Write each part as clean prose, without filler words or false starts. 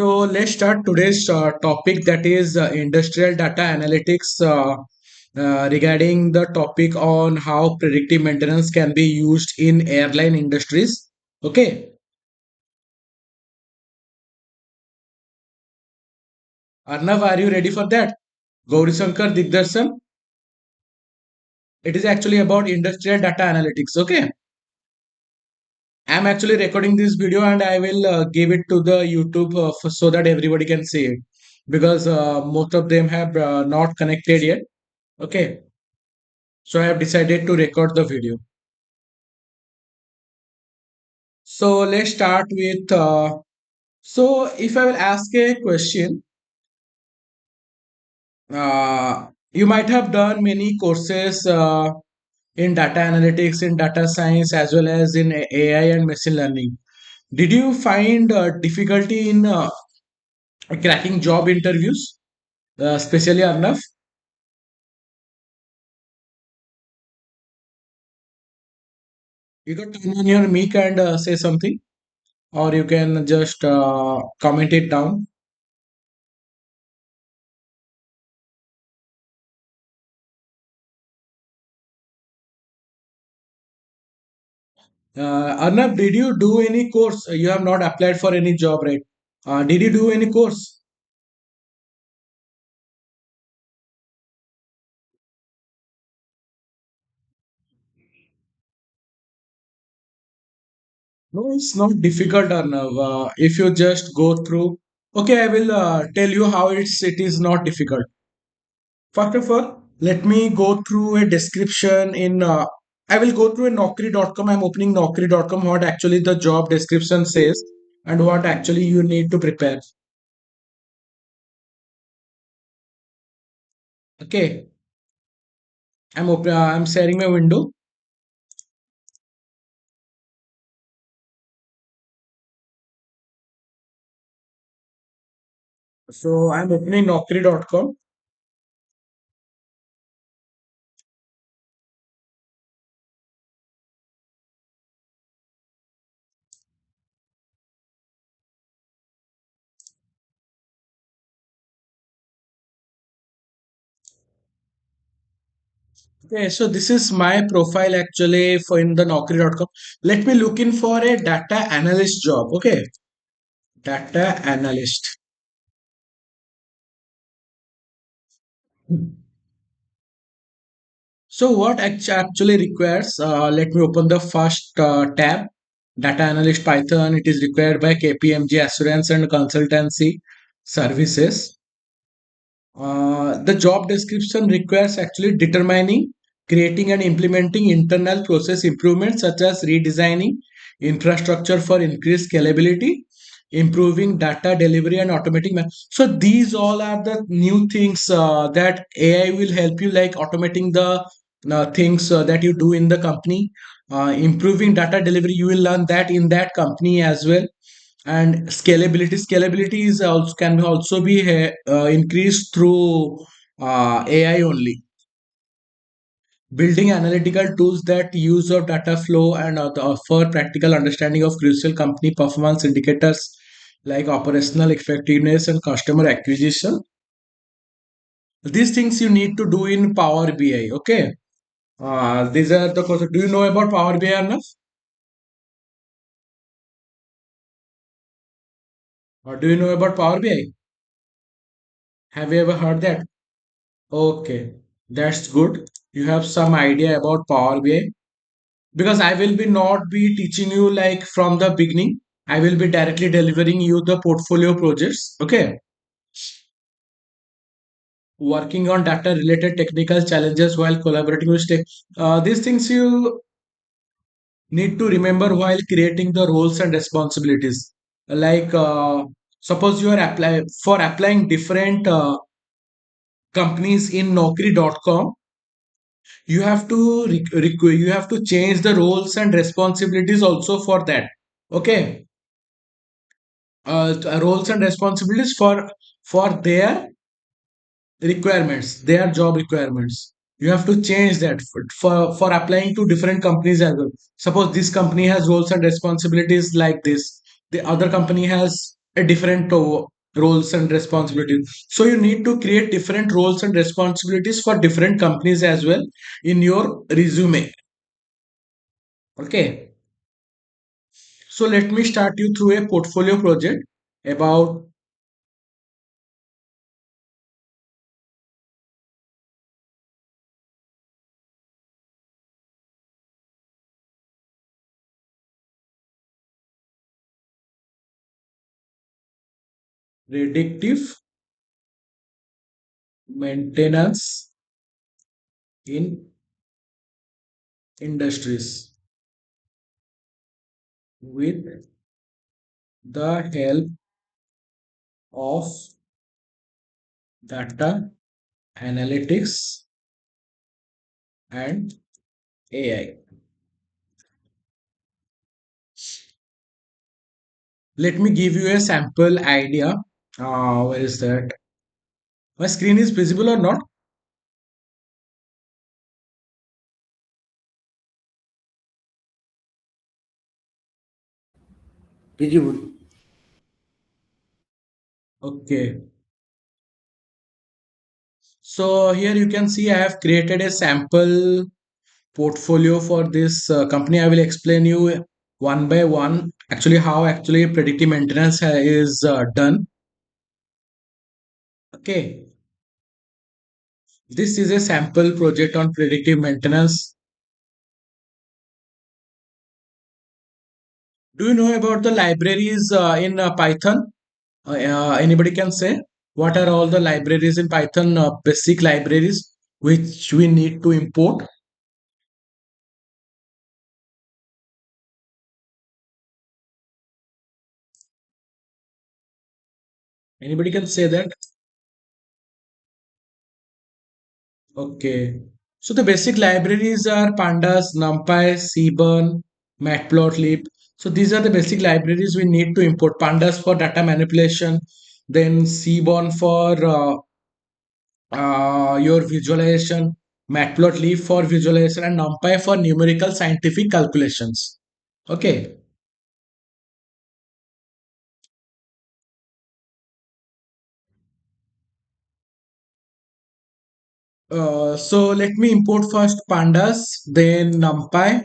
So let's start today's topic, that is industrial data analytics, regarding the topic on how predictive maintenance can be used in airline industries. Okay, Arnav, are you ready for that? Gauri Shankar Digdarshan. It is actually about industrial data analytics. Okay, I'm actually recording this video and I will give it to the YouTube so that everybody can see it, because most of them have not connected yet. Okay, so I have decided to record the video. So let's start with. So if I will ask a question, you might have done many courses in data analytics, in data science, as well as in AI and machine learning. Did you find difficulty in cracking job interviews, especially Arnav? You can turn on your mic and say something, or you can just comment it down. Arnab, did you do any course? You have not applied for any job, right? Did you do any course? No, it's not difficult, Arnav. If you just go through, okay, I will tell you how it is not difficult. First of all, let me go through a description in. I will go through a Naukri.com. I'm opening Naukri.com. What actually the job description says and what actually you need to prepare. Okay, I'm open. I'm sharing my window. So I'm opening Naukri.com. Okay, so this is my profile actually for in the Naukri.com. Let me look in for a data analyst job. Okay, data analyst. So what actually requires? Let me open the first tab. Data analyst Python. It is required by KPMG Assurance and Consultancy Services. The job description requires actually determining, creating, and implementing internal process improvements such as redesigning infrastructure for increased scalability, improving data delivery, and automating. So these all are the new things that AI will help you, like automating the things that you do in the company, improving data delivery. You will learn that in that company as well. And scalability is also can also be increased through AI only. Building analytical tools that use of data flow and offer practical understanding of crucial company performance indicators like operational effectiveness and customer acquisition. These things you need to do in Power BI. Okay, these are the courses. Do you know about Power BI enough, or do you know about Power BI? Have you ever heard that? Okay, that's good. You have some idea about Power BI, because I will be not be teaching you like from the beginning. I will be directly delivering you the portfolio projects. Okay, working on data related technical challenges while collaborating with stake. These things you need to remember while creating the roles and responsibilities. Like suppose you are applying different companies in Naukri.com. You have to you have to change the roles and responsibilities also for that. Okay, roles and responsibilities for their requirements, their job requirements. You have to change that for applying to different companies as well. Suppose this company has roles and responsibilities like this, the other company has a different roles and responsibilities. So you need to create different roles and responsibilities for different companies as well in your resume. Okay. So let me start you through a portfolio project about predictive maintenance in industries with the help of data analytics and AI. Let me give you a sample idea. Where is that? My screen is visible or not? Visible. Okay. So here you can see I have created a sample portfolio for this company. I will explain you one by one actually how actually predictive maintenance is done. Okay. This is a sample project on predictive maintenance. Do you know about the libraries in Python? Anybody can say what are all the libraries in Python, basic libraries which we need to import? Anybody can say that? Okay. So the basic libraries are pandas, numpy, seaborn, matplotlib. So these are the basic libraries we need to import. Pandas for data manipulation, then seaborn for your visualization, matplotlib for visualization, and numpy for numerical scientific calculations. Okay. So let me import first pandas, then numpy.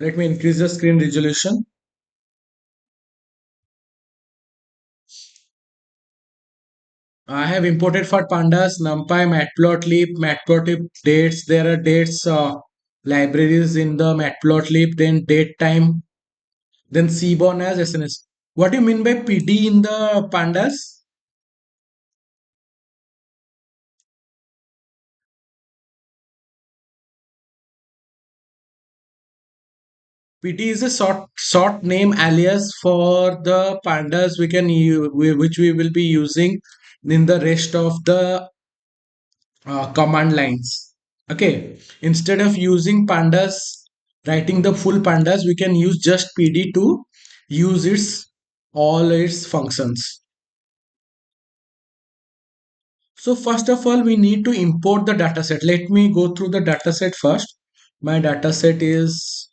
Let me increase the screen resolution. I have imported for pandas, NumPy, Matplotlib dates. There are dates libraries in the Matplotlib, then date time, then Seaborn as SNS. What do you mean by PD in the pandas? PD is a short name alias for the pandas we can use, which we will be using in the rest of the command lines. Okay, instead of using pandas, writing the full pandas, we can use just PD to use its all its functions. So first of all, we need to import the dataset. Let me go through the dataset first. My dataset is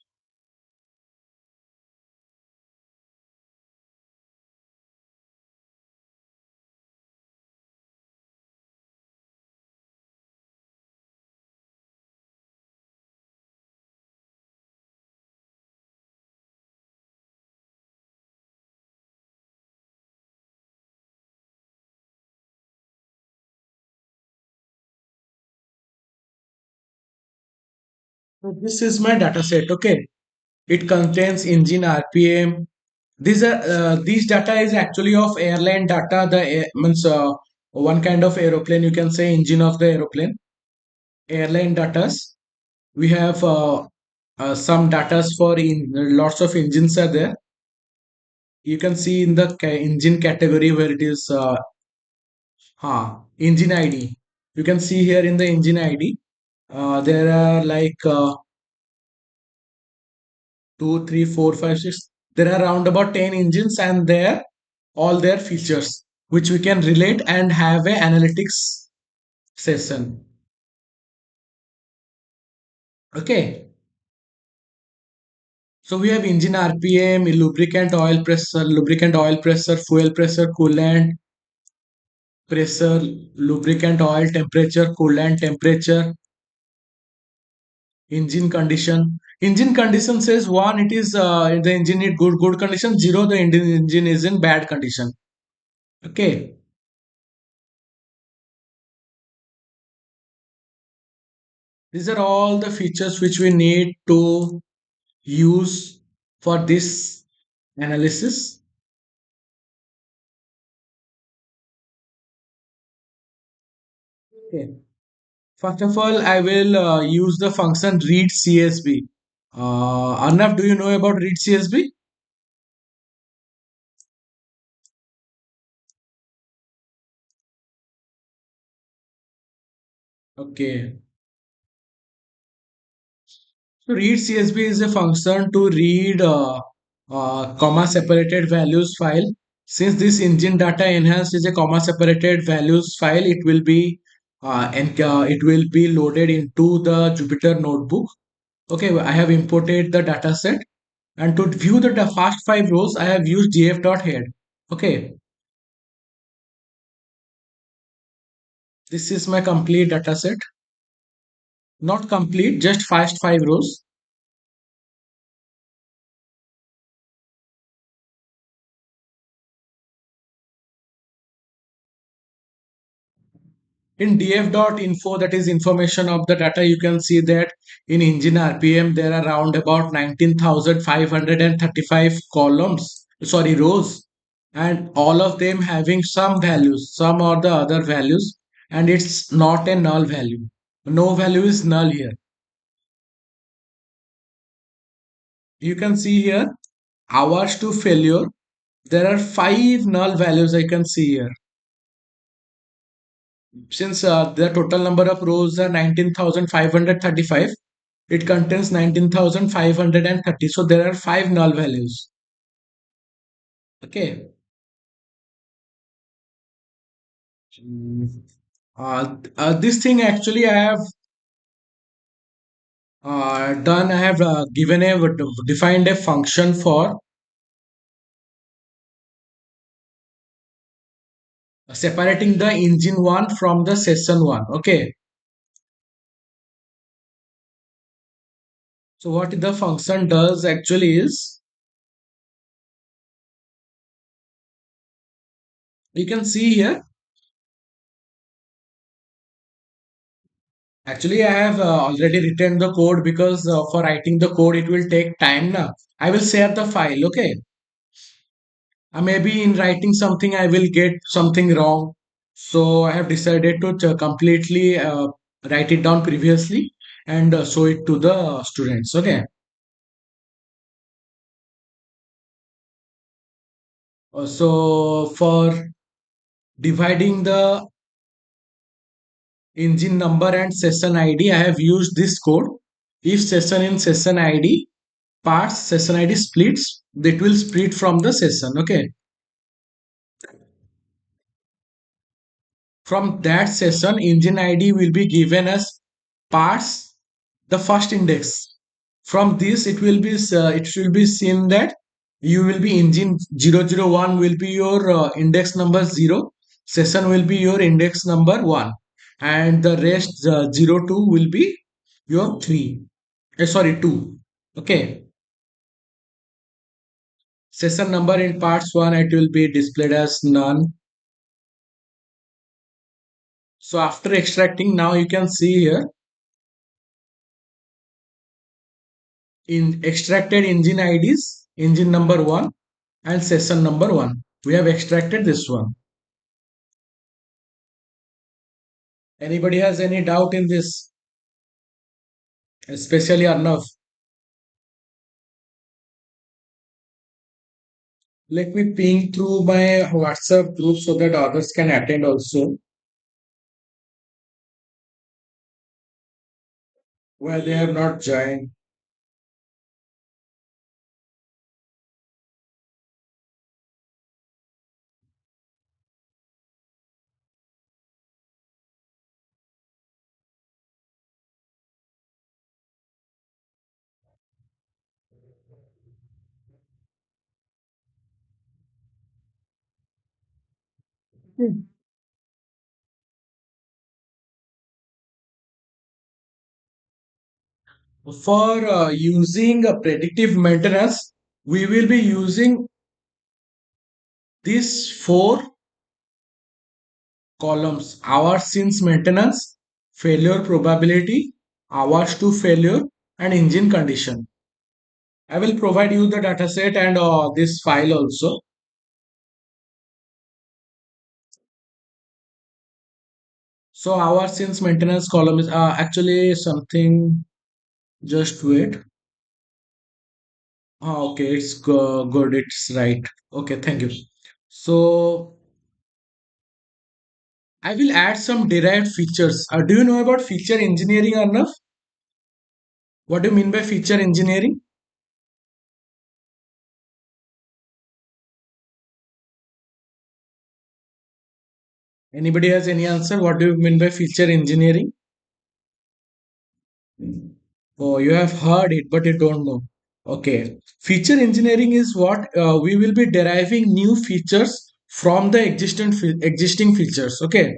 so this is my dataset. Okay, it contains engine RPM. These data is actually of airline data. The means one kind of aeroplane. You can say engine of the aeroplane. Airline datas. We have some datas for in lots of engines are there. You can see in the engine category where it is engine ID. You can see here in the engine ID. There are like 2, 3, 4, 5, 6. There are around about 10 engines and their all their features which we can relate and have a analytics session. Okay. So we have engine RPM, lubricant oil pressure, fuel pressure, coolant pressure, lubricant oil temperature, coolant temperature, engine condition. Engine condition says one, it is the engine in good condition. Zero, the engine is in bad condition. Okay, these are all the features which we need to use for this analysis. Okay. First of all, I will use the function read CSV. Arnav, do you know about read CSV? Okay. So read CSV is a function to read comma separated values file. Since this engine data enhanced is a comma separated values file, it will be loaded into the Jupyter notebook. Okay, I have imported the data set, and to view the first five rows, I have used df.head. Okay, this is my complete data set. Not complete, just first five rows. In df.info, that is information of the data, you can see that in engine RPM there are around about 19,535 columns, sorry, rows, and all of them having some values, some or the other values, and it's not a null value. No value is null here. You can see here hours to failure. There are five null values I can see here. Since the total number of rows are 19,535, it contains 19,530. So there are five null values. Okay. Mm. This thing actually I have done. I have defined a function for separating the engine one from the session one. Okay. So what the function does actually is, you can see here. Actually, I have already written the code because for writing the code it will take time now. I will share the file. Okay. Maybe in writing something I will get something wrong. So I have decided to completely write it down previously and show it to the students. Okay. So for dividing the engine number and session ID, I have used this code. If session in session ID parts, session ID splits, that will split from the session. Okay. From that session, engine ID will be given as parts, the first index. From this, it will be seen that you will be engine 001 will be your index number 0, session will be your index number 1, and the rest 02 will be your 3. Sorry, 2. Okay. Session number in parts 1, it will be displayed as none. So after extracting, now you can see here in extracted engine IDs, engine number 1 and session number 1. We have extracted this one. Anybody has any doubt in this? Especially Arnav. Let me ping through my WhatsApp group so that others can attend also, where they have not joined. Hmm. For using a predictive maintenance, we will be using these four columns: hours since maintenance, failure probability, hours to failure, and engine condition. I will provide you the dataset and this file also. So hours since maintenance column is actually something. Just wait. Okay, it's good. It's right. Okay, thank you. So I will add some derived features. Do you know about feature engineering, Arnav? What do you mean by feature engineering? Anybody has any answer? What do you mean by feature engineering? Oh, you have heard it, but you don't know. Okay. Feature engineering is what we will be deriving new features from the existing features. Okay.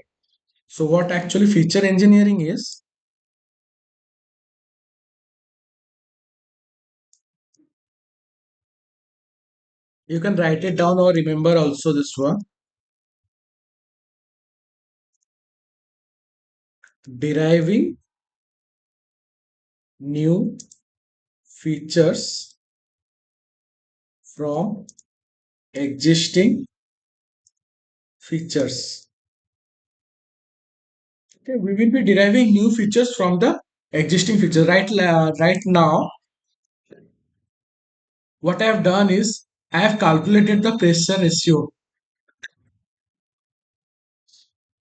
So what actually feature engineering is? You can write it down or remember also this one. Deriving new features from existing features. Okay, we will be deriving new features from the existing features. Right now, what I have done is I have calculated the pressure ratio.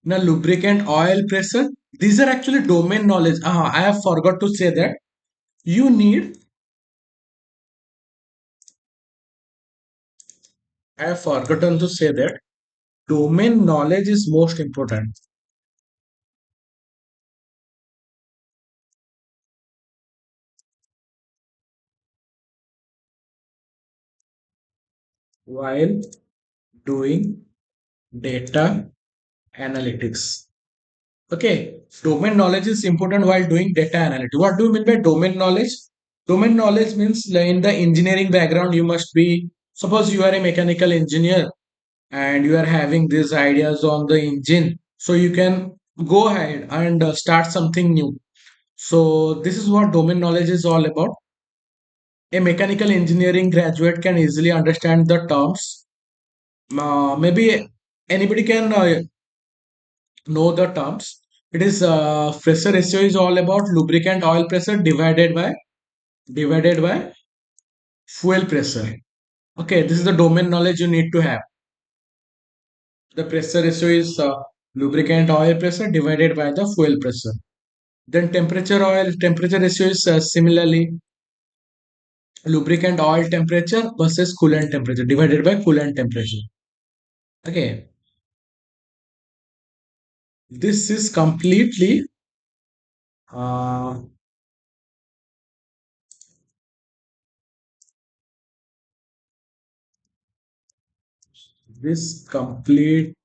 Now, lubricant oil pressure. These are actually domain knowledge. I have forgot to say that you need. I have forgotten to say that domain knowledge is most important. While doing data analytics. Okay, domain knowledge is important while doing data analytics. What do you mean by domain knowledge? Domain knowledge means like in the engineering background, you must be, suppose you are a mechanical engineer and you are having these ideas on the engine. So you can go ahead and start something new. So this is what domain knowledge is all about. A mechanical engineering graduate can easily understand the terms. Maybe anybody can know the terms. It is pressure ratio is all about lubricant oil pressure divided by fuel pressure. Okay, this is the domain knowledge you need to have. The pressure ratio is lubricant oil pressure divided by the fuel pressure. Then temperature ratio is similarly lubricant oil temperature versus coolant temperature divided by coolant temperature. Okay, this is completely uh, this completely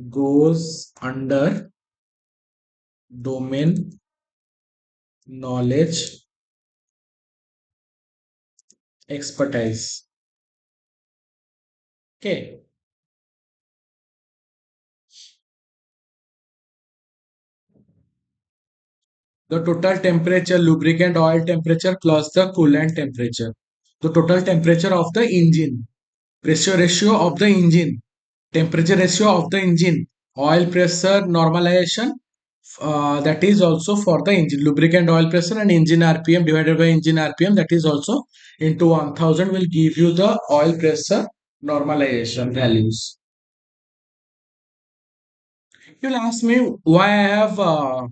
goes under domain knowledge expertise. Okay, the total temperature, lubricant oil temperature plus the coolant temperature, the total temperature of the engine, pressure ratio of the engine, temperature ratio of the engine, oil pressure normalization, that is also for the engine, lubricant oil pressure and engine rpm divided by engine rpm, that is also into 1000 will give you the oil pressure normalization values. You'll ask me why I have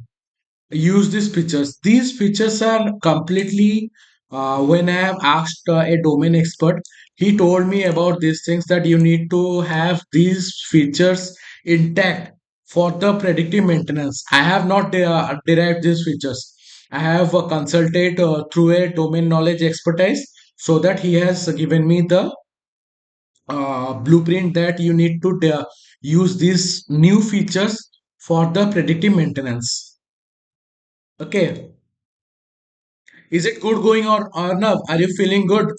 use these features. These features are completely, when I have asked a domain expert, he told me about these things that you need to have these features intact for the predictive maintenance. I have not derived these features. I have consulted through a domain knowledge expertise so that he has given me the blueprint that you need to use these new features for the predictive maintenance. Okay, is it good going, or no? Are you feeling good?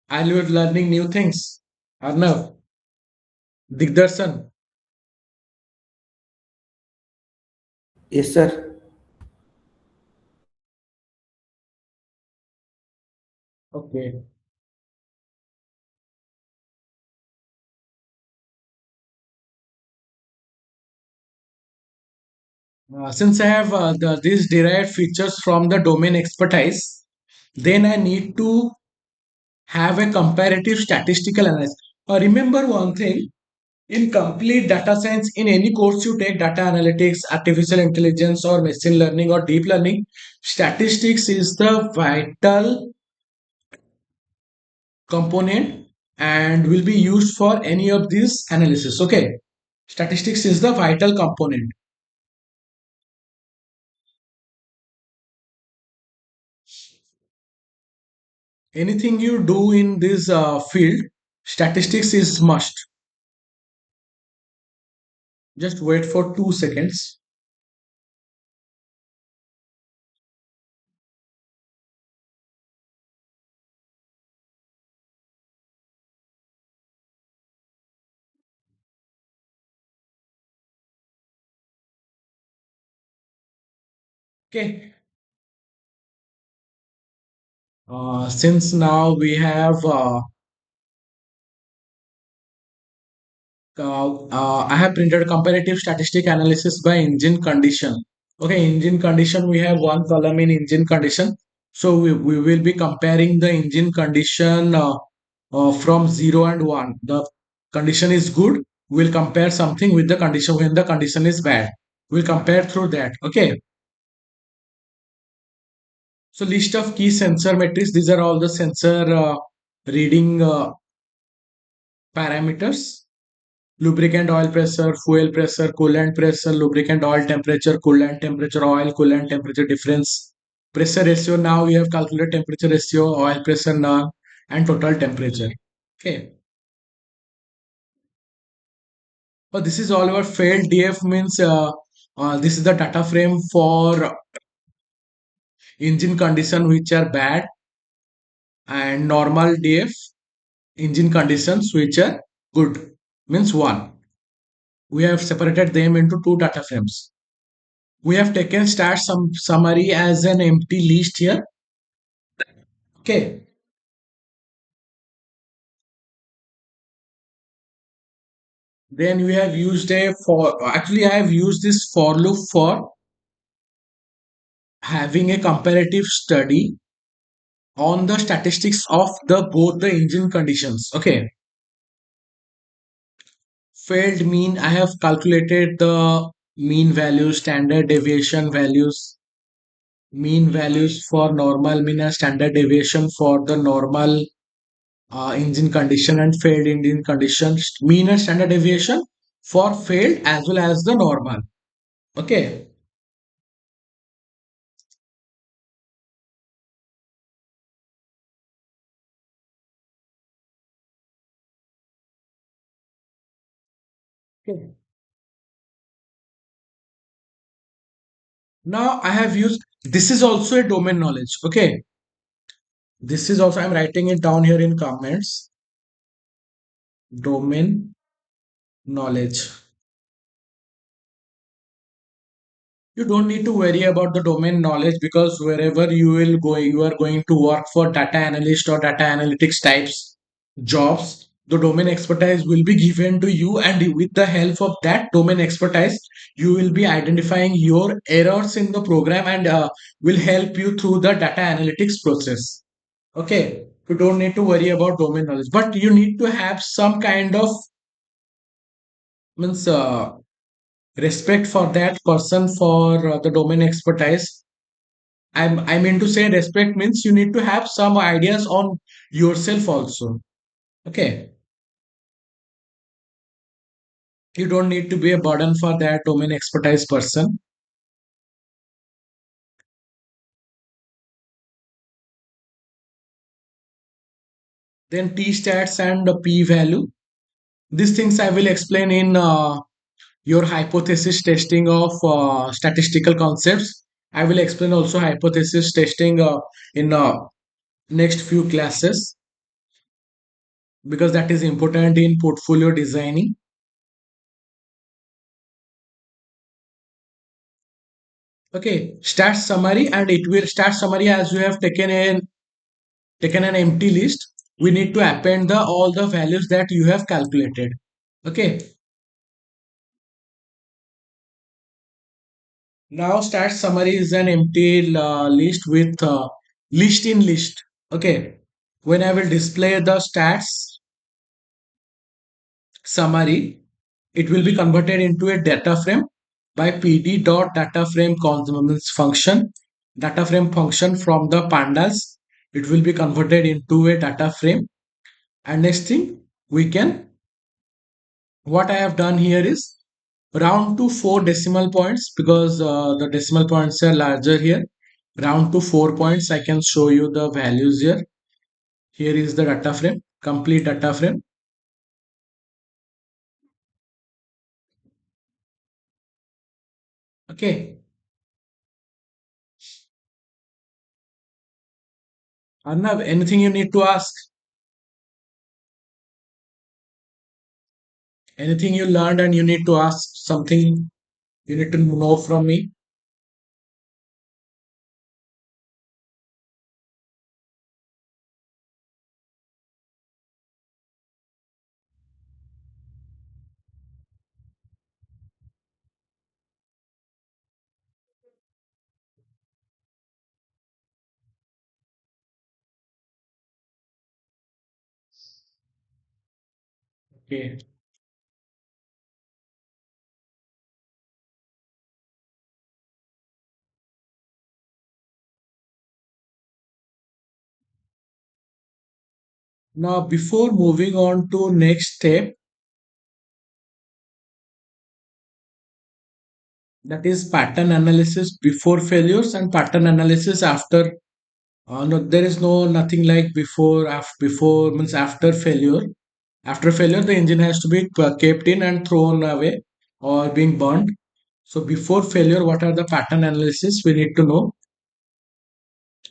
Are you learning new things? Arnav, Digdarshan. Yes, sir. Okay. Since I have these derived features from the domain expertise, then I need to have a comparative statistical analysis. Remember one thing, in complete data science, in any course you take, data analytics, artificial intelligence, or machine learning, or deep learning, statistics is the vital component and will be used for any of these analysis. Okay, statistics is the vital component. Anything you do in this field, statistics is must. Just wait for 2 seconds. Okay, since now we have I have printed comparative statistic analysis by engine condition. Okay, engine condition, we have one column in engine condition. So we will be comparing the engine condition from 0 and 1. The condition is good. We'll compare something with the condition when the condition is bad. We'll compare through that. Okay. So list of key sensor metrics. These are all the sensor reading parameters. Lubricant oil pressure, fuel pressure, coolant pressure, lubricant oil temperature, coolant temperature difference, pressure ratio. Now we have calculated temperature ratio, oil pressure now, and total temperature. Okay. But this is all about failed DF means this is the data frame for engine condition which are bad, and normal DF engine conditions which are good means one. We have separated them into two data frames. We have taken stat summary as an empty list here. Okay. Then we have used a for, actually I have used this for loop for having a comparative study on the statistics of the both the engine conditions. Okay. Failed mean, I have calculated the mean values, standard deviation values, mean values for normal mean and standard deviation for the normal engine condition and failed engine conditions, mean and standard deviation for failed as well as the normal. Okay. Okay. Now I have used, this is also a domain knowledge. Okay. This is also, I'm writing it down here in comments. Domain knowledge. You don't need to worry about the domain knowledge, because wherever you will go, you are going to work for data analyst or data analytics types jobs. The domain expertise will be given to you, and with the help of that domain expertise, you will be identifying your errors in the program, and will help you through the data analytics process. Okay, you don't need to worry about domain knowledge, but you need to have some kind of means respect for that person for the domain expertise. I mean to say respect means you need to have some ideas on yourself also. Okay, you don't need to be a burden for that domain expertise person. then t stats and the p value. These things I will explain in your hypothesis testing of statistical concepts. I will explain also hypothesis testing in next few classes, because that is important in portfolio designing. Okay, stats summary, and it will stats summary, as you have taken an empty list. We need to append the all the values that you have calculated. Okay, now stats summary is an empty list with list in list. Okay, when I will display the stats summary, it will be converted into a data frame by pd.dataframe function. Data frame function from the pandas. It will be converted into a data frame. And next thing, we can, what I have done here is round to 4 decimal points, because the decimal points are larger here. Round to 4 points. I can show you the values here. Here is the data frame, complete data frame. Okay. Arnav, anything you need to ask? Anything you learned and you need to ask something you need to know from me? Okay. Now, before moving on to next step, that is pattern analysis before failures and pattern analysis after. No, there is no nothing like before. Before means after failure. After failure, the engine has to be kept in and thrown away or being burned. So before failure, what are the pattern analysis we need to know?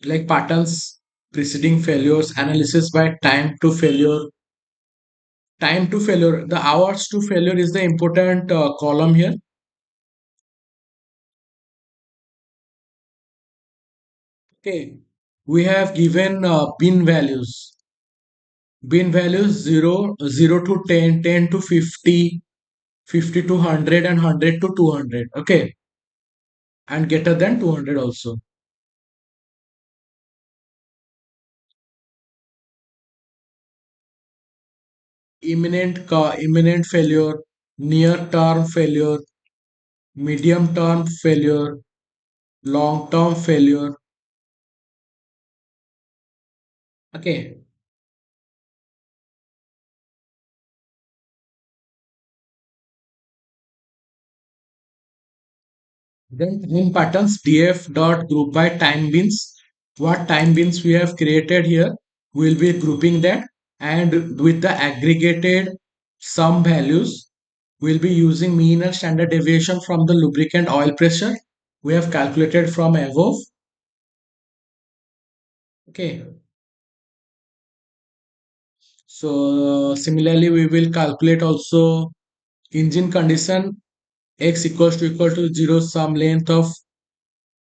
Like patterns preceding failures, analysis by time to failure. Time to failure, the hours to failure is the important column here. Okay, we have given bin values 0 to 10, 10 to 50, 50 to 100, and 100 to 200. Okay, and greater than 200 also. Imminent failure, near term failure, medium term failure, long term failure. Okay, then in patterns df dot group by time bins. What time bins we have created here, we will be grouping that, and with the aggregated sum values, we'll be using mean and standard deviation from the lubricant oil pressure we have calculated from above. Okay, so similarly we will calculate also engine condition x equal to 0 some length of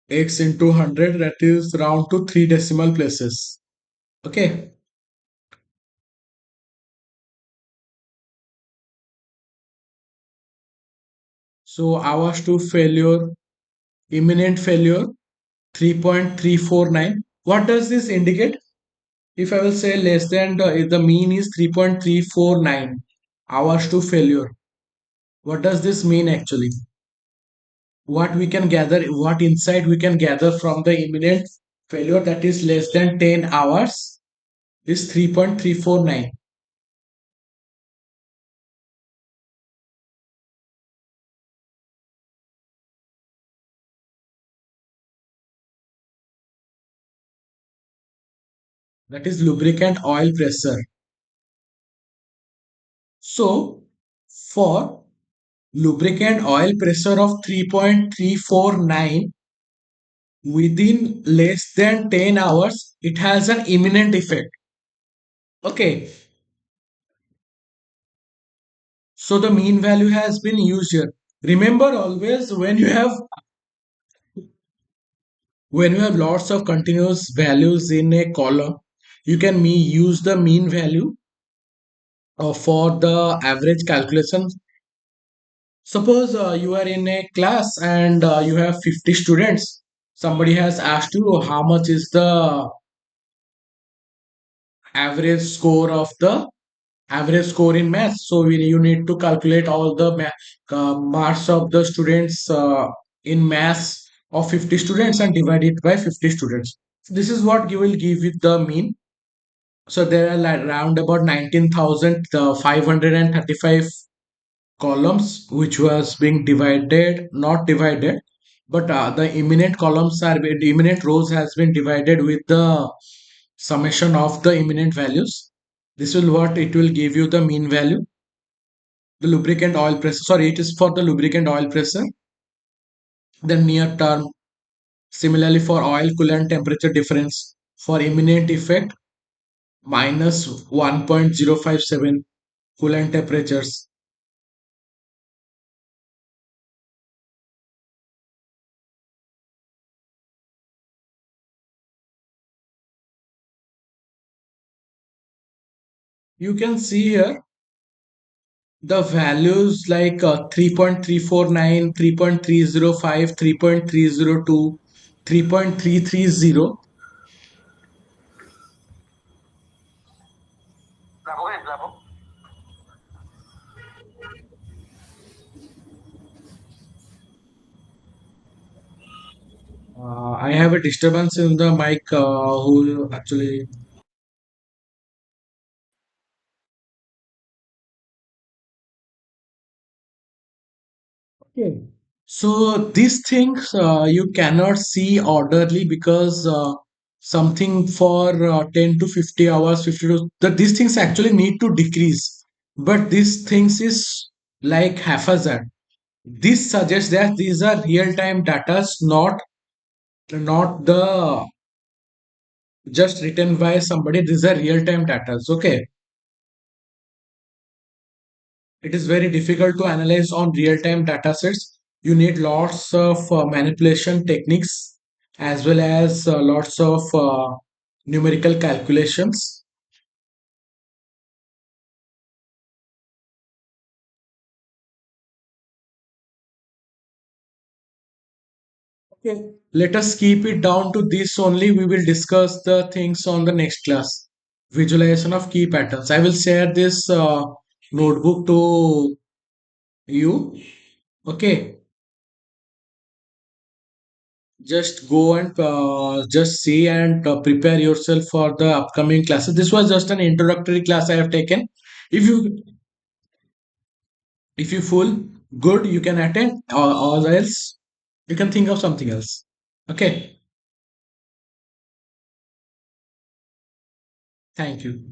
x into 100, that is round to 3 decimal places. Okay, so hours to failure, imminent failure 3.349. What does this indicate? If I will say less than the mean is 3.349 hours to failure, what does this mean actually? What we can gather, what insight we can gather from the imminent failure, that is less than 10 hours, is 3.349. That is lubricant oil pressure. So for lubricant oil pressure of 3.349 within less than 10 hours, it has an imminent effect. Okay, so the mean value has been used here. Remember always when you have lots of continuous values in a column, you can use the mean value for the average calculation. Suppose you are in a class and you have 50 students. Somebody has asked you how much is the average score of the average score in maths. So you need to calculate all the marks of the students in maths of 50 students and divide it by 50 students. This is what you will give it the mean. So there are like around about 19,535 columns which was being divided, not divided, but the imminent rows has been divided with the summation of the imminent values. This will what it will give you the mean value. The lubricant oil pressure, sorry, it is for the lubricant oil pressure. The near term, similarly for oil coolant temperature difference for imminent effect minus 1.057 coolant temperatures. You can see here the values like 3.349, 3.305, 3.302, 3.330. I have a disturbance in the mic who actually. Okay. So these things you cannot see orderly because something for 10 to 50 hours, 50 to that these things actually need to decrease. But these things is like haphazard. This suggests that these are real-time data, not the just written by somebody. These are real-time data. Okay, it is very difficult to analyze on real-time data sets. You need lots of manipulation techniques as well as lots of numerical calculations. Okay, let us keep it down to this only. We will discuss the things on the next class. Visualization of key patterns. I will share this notebook to you. Okay, just go and just see and prepare yourself for the upcoming classes. This was just an introductory class I have taken. If you if you feel good, you can attend, or else you can think of something else. Okay, thank you.